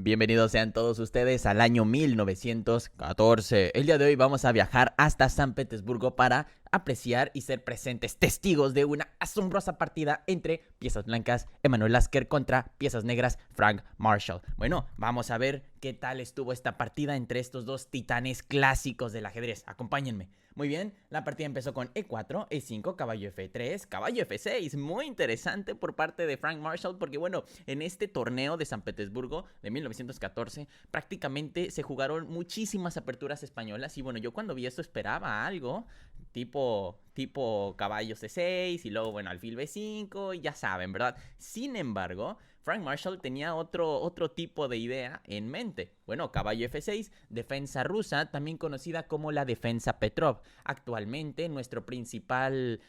Bienvenidos sean todos ustedes al año 1914. El día de hoy vamos a viajar hasta San Petersburgo para apreciar y ser presentes testigos de una asombrosa partida entre Piezas Blancas, Emanuel Lasker contra Piezas Negras, Frank Marshall. Bueno, vamos a ver qué tal estuvo esta partida entre estos dos titanes clásicos del ajedrez. Acompáñenme. Muy bien, la partida empezó con E4, E5, caballo F3, caballo F6. Muy interesante por parte de Frank Marshall porque, bueno, en este torneo de San Petersburgo de 1914 prácticamente se jugaron muchísimas aperturas españolas y, bueno, yo cuando vi esto esperaba algo tipo caballo C6 y luego, bueno, alfil B5 y ya saben, ¿verdad? Sin embargo, Frank Marshall tenía otro tipo de idea en mente. Bueno, caballo F6, defensa rusa, también conocida como la defensa Petrov. Actualmente nuestro principal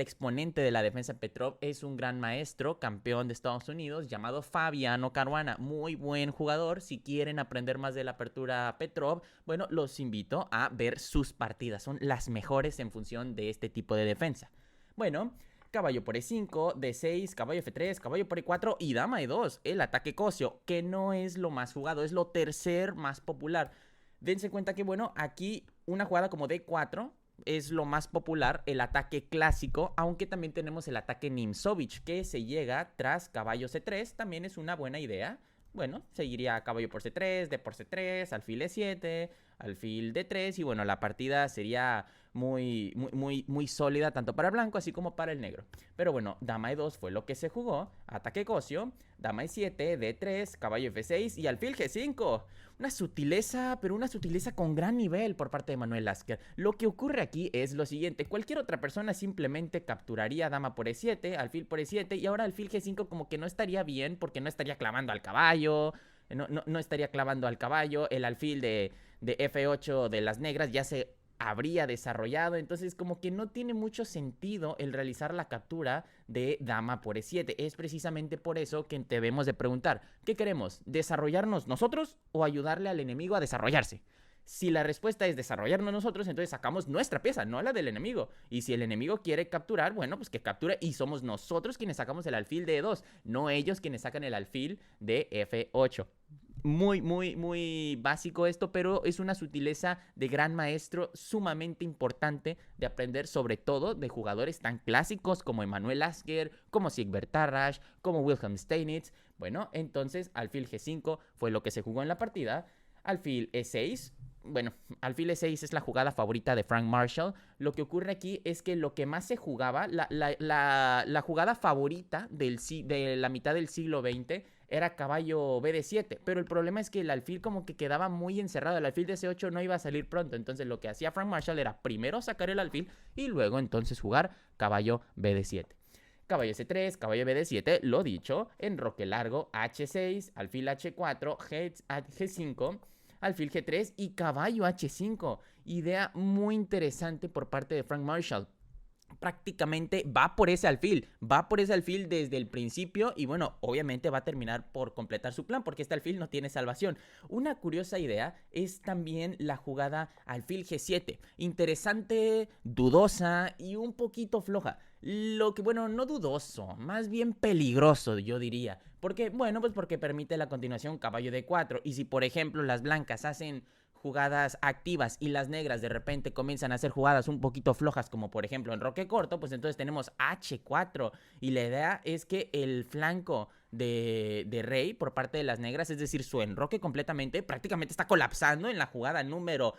exponente de la defensa Petrov es un gran maestro, campeón de Estados Unidos, llamado Fabiano Caruana. Muy buen jugador. Si quieren aprender más de la apertura Petrov, bueno, los invito a ver sus partidas. Son las mejores en función de este tipo de defensa. Bueno, caballo por E5, D6, caballo F3, caballo por E4 y dama E2. El ataque cosio, que no es lo más jugado, es lo tercer más popular. Dense cuenta que, bueno, aquí una jugada como D4 es lo más popular, el ataque clásico, aunque también tenemos el ataque Nimzovich, que se llega tras caballo C3, también es una buena idea. Bueno, seguiría caballo por C3, D por C3, alfil E7, alfil D3 y bueno, la partida sería muy sólida tanto para el blanco así como para el negro. Pero bueno, dama E2 fue lo que se jugó, ataque cosio, dama E7, D3, caballo F6 y alfil G5. Una sutileza, pero una sutileza con gran nivel por parte de Emanuel Lasker. Lo que ocurre aquí es lo siguiente, cualquier otra persona simplemente capturaría dama por E7, alfil por E7 y ahora alfil G5 como que no estaría bien porque no estaría clavando al caballo, no estaría clavando al caballo, el alfil de F8 de las negras ya se habría desarrollado, entonces como que no tiene mucho sentido el realizar la captura de dama por E7. Es precisamente por eso que debemos de preguntar, ¿qué queremos? ¿Desarrollarnos nosotros o ayudarle al enemigo a desarrollarse? Si la respuesta es desarrollarnos nosotros, entonces sacamos nuestra pieza, no la del enemigo. Y si el enemigo quiere capturar, bueno, pues que capture y somos nosotros quienes sacamos el alfil de E2, no ellos quienes sacan el alfil de F8. Muy básico esto, pero es una sutileza de gran maestro sumamente importante de aprender, sobre todo de jugadores tan clásicos como Emanuel Lasker, como Siegbert Tarrasch, como Wilhelm Steinitz. Bueno, entonces alfil G5 fue lo que se jugó en la partida. Alfil E6. Bueno, alfil E6 es la jugada favorita de Frank Marshall. Lo que ocurre aquí es que lo que más se jugaba, la jugada favorita de la mitad del siglo XX era caballo BD7, pero el problema es que el alfil como que quedaba muy encerrado, el alfil de C8 no iba a salir pronto, entonces lo que hacía Frank Marshall era primero sacar el alfil y luego entonces jugar caballo BD7. Caballo C3, caballo BD7, lo dicho, enroque largo, H6, alfil H4, G5, alfil G3 y caballo H5. Idea muy interesante por parte de Frank Marshall. Prácticamente va por ese alfil desde el principio y bueno, obviamente va a terminar por completar su plan porque este alfil no tiene salvación. Una curiosa idea es también la jugada alfil G7, interesante, dudosa y un poquito floja. Lo que, bueno, no dudoso, más bien peligroso, yo diría. Porque, bueno, pues porque permite la continuación caballo D4 y si por ejemplo las blancas hacen jugadas activas y las negras de repente comienzan a hacer jugadas un poquito flojas, como por ejemplo enroque corto, pues entonces tenemos H4 y la idea es que el flanco de rey por parte de las negras, es decir, su enroque prácticamente está colapsando en la jugada número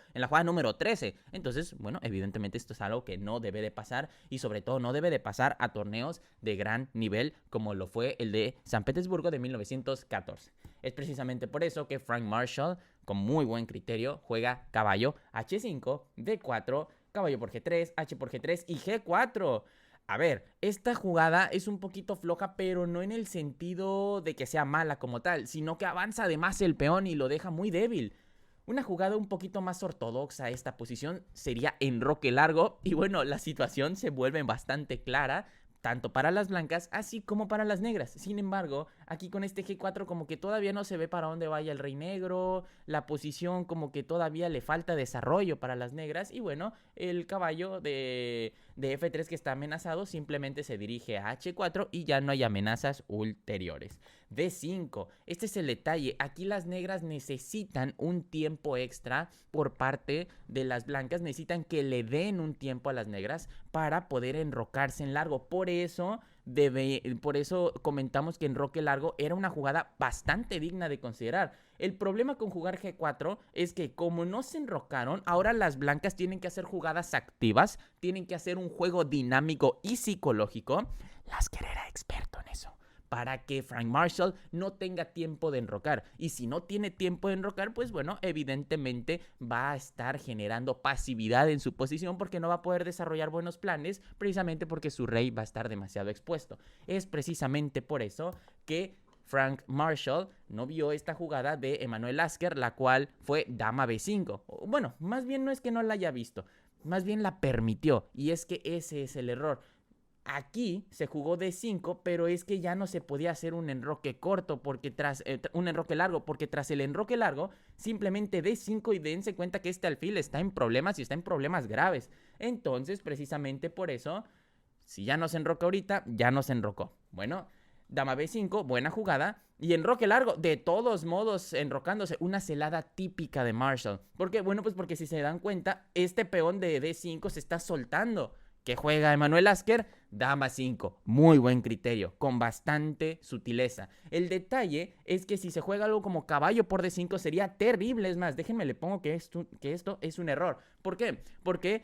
13. Entonces, bueno, evidentemente esto es algo que no debe de pasar y sobre todo no debe de pasar a torneos de gran nivel como lo fue el de San Petersburgo de 1914. Es precisamente por eso que Frank Marshall, con muy buen criterio, juega caballo H5, D4, caballo por G3, H por G3 y G4. A ver, esta jugada es un poquito floja, pero no en el sentido de que sea mala como tal, sino que avanza además el peón y lo deja muy débil. Una jugada un poquito más ortodoxa a esta posición sería enroque largo y bueno, la situación se vuelve bastante clara tanto para las blancas así como para las negras. Sin embargo, aquí con este G4 como que todavía no se ve para dónde vaya el rey negro, la posición como que todavía le falta desarrollo para las negras y bueno, el caballo de F3 que está amenazado simplemente se dirige a H4 y ya no hay amenazas ulteriores. D5, este es el detalle, aquí las negras necesitan un tiempo extra por parte de las blancas, necesitan que le den un tiempo a las negras para poder enrocarse en largo, por eso comentamos que enroque largo era una jugada bastante digna de considerar. El problema con jugar G4 es que como no se enrocaron, ahora las blancas tienen que hacer jugadas activas, tienen que hacer un juego dinámico y psicológico. Lasker era experto en eso, para que Frank Marshall no tenga tiempo de enrocar. Y si no tiene tiempo de enrocar, pues bueno, evidentemente va a estar generando pasividad en su posición porque no va a poder desarrollar buenos planes, precisamente porque su rey va a estar demasiado expuesto. Es precisamente por eso que Frank Marshall no vio esta jugada de Emanuel Lasker, la cual fue dama B5. Bueno, más bien no es que no la haya visto, más bien la permitió, y es que ese es el error. Aquí se jugó D5, pero es que ya no se podía hacer un enroque corto porque un enroque largo, porque tras el enroque largo, simplemente D5 y dense cuenta que este alfil está en problemas y está en problemas graves. Entonces, precisamente por eso, si ya no se enroca ahorita, ya no se enrocó. Bueno, dama B5, buena jugada. Y enroque largo, de todos modos enrocándose, una celada típica de Marshall. ¿Por qué? Bueno, pues porque si se dan cuenta, este peón de D5 se está soltando. ¿Qué juega Emanuel Lasker? Dama 5, muy buen criterio, con bastante sutileza. El detalle es que si se juega algo como caballo por D5 sería terrible. Es más, déjenme le pongo que esto es un error. ¿Por qué? Porque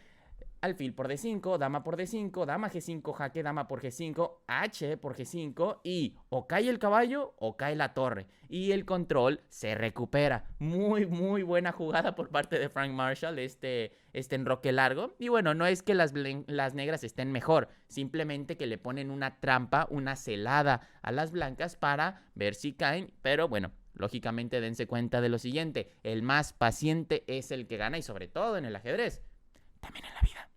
alfil por D5, dama por D5, dama G5, jaque, dama por G5, H por G5 y o cae el caballo o cae la torre. Y el control se recupera. Muy, muy buena jugada por parte de Frank Marshall, este enroque largo. Y bueno, no es que las negras estén mejor, simplemente que le ponen una trampa, una celada a las blancas para ver si caen. Pero bueno, lógicamente dense cuenta de lo siguiente, el más paciente es el que gana y sobre todo en el ajedrez, también en la vida.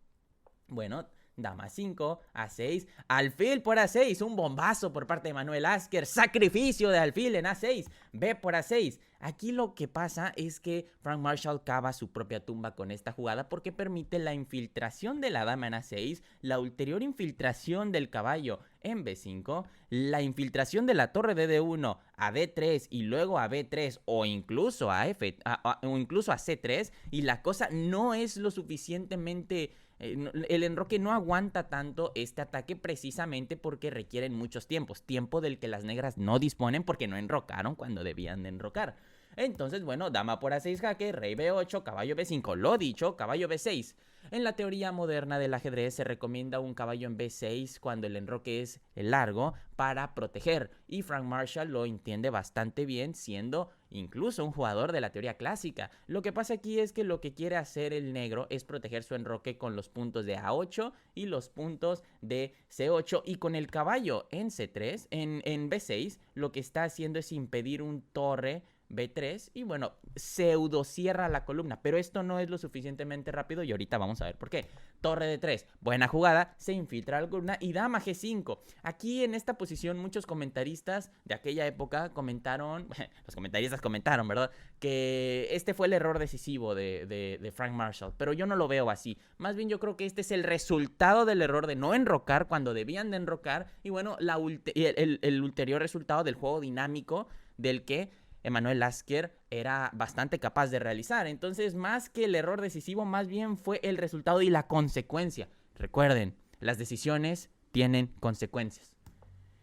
Bueno, dama 5, A6, alfil por A6, un bombazo por parte de Manuel Lasker, sacrificio de alfil en A6, B por A6. Aquí lo que pasa es que Frank Marshall cava su propia tumba con esta jugada porque permite la infiltración de la dama en A6, la ulterior infiltración del caballo en B5, la infiltración de la torre de D1 a D3 y luego a B3 o incluso a C3, y la cosa no es lo suficientemente... el enroque no aguanta tanto este ataque precisamente porque requieren muchos tiempos, tiempo del que las negras no disponen porque no enrocaron cuando debían de enrocar. Entonces, bueno, dama por A6 jaque, rey B8, caballo B5, lo dicho, caballo B6. En la teoría moderna del ajedrez se recomienda un caballo en B6 cuando el enroque es largo para proteger, y Frank Marshall lo entiende bastante bien, siendo incluso un jugador de la teoría clásica. Lo que pasa aquí es que lo que quiere hacer el negro es proteger su enroque con los puntos de A8 y los puntos de C8, y con el caballo en C3, en B6, lo que está haciendo es impedir un torre B3 y bueno, pseudo cierra la columna, pero esto no es lo suficientemente rápido y ahorita vamos a ver por qué. Torre D3, buena jugada, se infiltra la columna y dama G5. Aquí en esta posición muchos comentaristas de aquella época comentaron, los comentaristas comentaron, ¿verdad? Que este fue el error decisivo de Frank Marshall, pero yo no lo veo así. Más bien yo creo que este es el resultado del error de no enrocar cuando debían de enrocar y bueno, el ulterior resultado del juego dinámico del que Emanuel Lasker era bastante capaz de realizar. Entonces, más que el error decisivo, más bien fue el resultado y la consecuencia. Recuerden, las decisiones tienen consecuencias.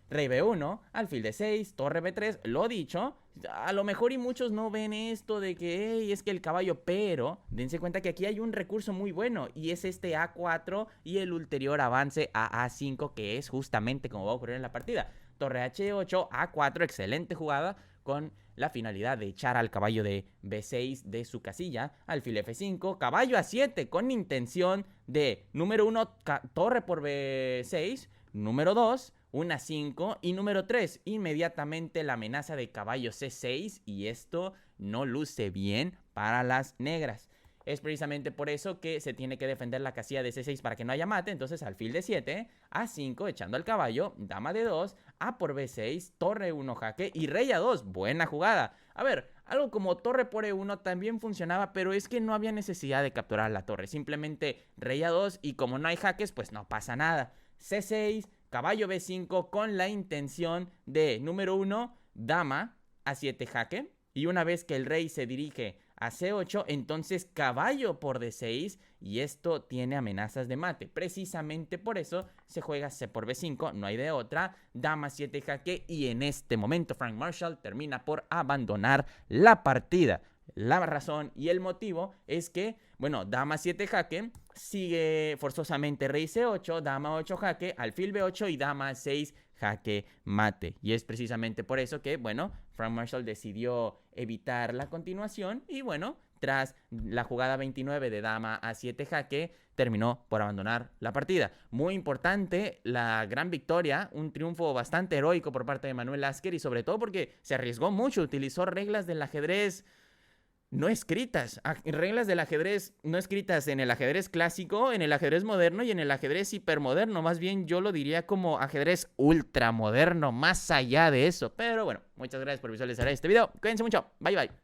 Rey B1, alfil D6, torre B3, lo dicho. A lo mejor y muchos no ven esto de que hey, es que el caballo, pero dense cuenta que aquí hay un recurso muy bueno y es este A4 y el ulterior avance a A5, que es justamente como va a ocurrir en la partida. Torre H8, A4, excelente jugada con la finalidad de echar al caballo de B6 de su casilla, alfil F5, caballo A7 con intención de número 1, torre por B6, número 2, una 5 y número 3, inmediatamente la amenaza de caballo C6 y esto no luce bien para las negras. Es precisamente por eso que se tiene que defender la casilla de C6 para que no haya mate. Entonces alfil de 7, A5 echando al caballo, dama de 2, A por B6, torre 1 jaque y rey A2. Buena jugada. A ver, algo como torre por E1 también funcionaba, pero es que no había necesidad de capturar la torre. Simplemente rey A2 y como no hay jaques, pues no pasa nada. C6, caballo B5 con la intención de, número 1, dama A7 jaque. Y una vez que el rey se dirige a C8, entonces caballo por D6 y esto tiene amenazas de mate. Precisamente por eso se juega C por B5, no hay de otra, dama 7 jaque y en este momento Frank Marshall termina por abandonar la partida. La razón y el motivo es que, bueno, dama 7 jaque, sigue forzosamente rey C8, dama 8 jaque, alfil B8 y dama 6 jaque mate. Y es precisamente por eso que, bueno, Frank Marshall decidió evitar la continuación y, bueno, tras la jugada 29 de dama a 7 jaque, terminó por abandonar la partida. Muy importante la gran victoria, un triunfo bastante heroico por parte de Manuel Lasker y sobre todo porque se arriesgó mucho, utilizó reglas del ajedrez no escritas, reglas del ajedrez no escritas en el ajedrez clásico, en el ajedrez moderno y en el ajedrez hipermoderno. Más bien yo lo diría como ajedrez ultramoderno, más allá de eso. Pero bueno, muchas gracias por visualizar este video. Cuídense mucho. Bye bye.